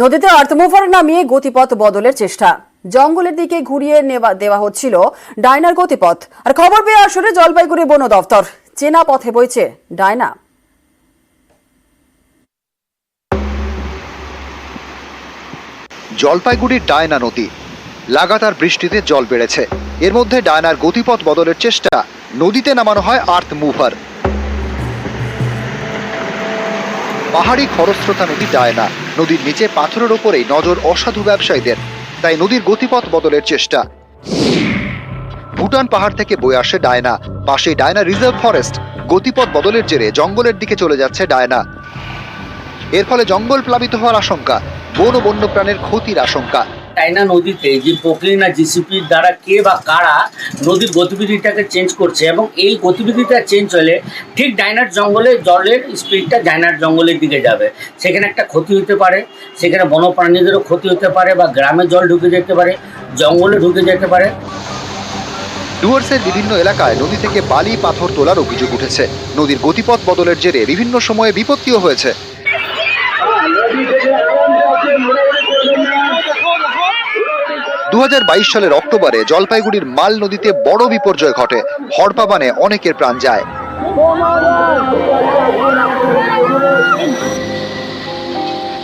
নদীতে আর্থমুভার নামিয়ে গতিপথ বদলের চেষ্টা। জঙ্গলের দিকে ঘুরিয়ে দেওয়া হচ্ছিল ডায়নার গতিপথ। আর খবর পেয়ে আসলে জলপাইগুড়ি বন দফতর। চেনা পথে বইছে ডায়না। জলপাইগুড়ির ডায়না নদী লাগাতার বৃষ্টিতে জল বেড়েছে। এর মধ্যে ডায়নার গতিপথ বদলের চেষ্টা। নদীতে নামানো হয় আর্থ মুভার। পাহাড়ি খরস্রোতা নদী ডায়না। নদীর নিচে পাথরের ওপরেই নজর অসাধু ব্যবসায়ীদের, তাই নদীর গতিপথ বদলের চেষ্টা। ভুটান পাহাড় থেকে বয়ে আসে ডায়না, পাশেই ডায়না রিজার্ভ ফরেস্ট। গতিপথ বদলের জেরে জঙ্গলের দিকে চলে যাচ্ছে ডায়না। এর ফলে জঙ্গল প্লাবিত হওয়ার আশঙ্কা, বন ও বন্যপ্রাণের ক্ষতির আশঙ্কা। ডায়না নদীতে যে পোকলিন আর জিসিপির দ্বারা কে বা কারা নদীর গতিবিধিটাকে চেঞ্জ করছে, এবং এই গতিবিধিটা চেঞ্জ হলে ঠিক ডায়নার জঙ্গলে জলের স্পিডটা ডায়নার জঙ্গলের দিকে যাবে। সেখানে একটা ক্ষতি হতে পারে, সেখানে বন্যপ্রাণীদেরও ক্ষতি হতে পারে, বা গ্রামে জল ঢুকে যেতে পারে, জঙ্গলে ঢুকে যেতে পারে। ডুয়ার্সের বিভিন্ন এলাকায় নদী থেকে বালি পাথর তোলার অভিযোগ উঠেছে। নদীর গতিপথ বদলের জেরে বিভিন্ন সময়ে বিপত্তিও হয়েছে। 2022 সালের অক্টোবরে জলপাইগুড়ির মাল নদীতে বড় বিপর্যয় ঘটে। হড়পাবানে অনেকের প্রাণ যায়।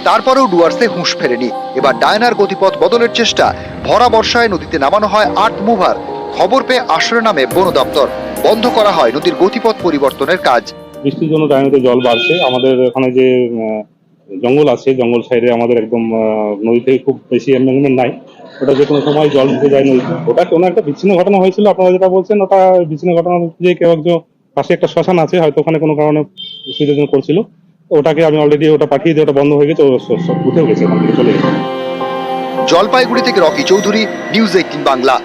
তারপরেও ডুয়ার্সে হুঁশ ফেরেনি। এবার ডায়নার গতিপথ বদলের চেষ্টা। ভরা বর্ষায় নদীতে নামানো হয় আর্থ মুভার। খবর পেয়ে আশ্রয় নামে বন দপ্তর। বন্ধ করা হয় নদীর গতিপথ পরিবর্তনের কাজ। বৃষ্টির জন্য ডায়নাতে জল বাড়ছে। আমাদের এখানে যে জঙ্গল আছে, জঙ্গল সাইডে আমাদের একদম নদীতে খুব বেশি এনভায়রনমেন্ট নাই। ওটা যে কোনো সময় জল ঢুকে যায় নদীতে। ওটা কোনো একটা বিচ্ছিন্ন ঘটনা হয়েছিল, আপনারা যেটা বলছেন ওটা বিচ্ছিন্ন ঘটনা যে কেউ একজন পাশে একটা শ্মশান আছে, হয়তো ওখানে কোনো কারণে সুবিধার জন্য করছিল। ওটাকে আমি অলরেডি ওটা পাঠিয়ে দিয়ে ওটা বন্ধ হয়ে গেছে, উঠেও গেছে, ওখান থেকে চলে গেছে। জলপাইগুড়ি থেকে রকি চৌধুরী, নিউজ 18 বাংলা।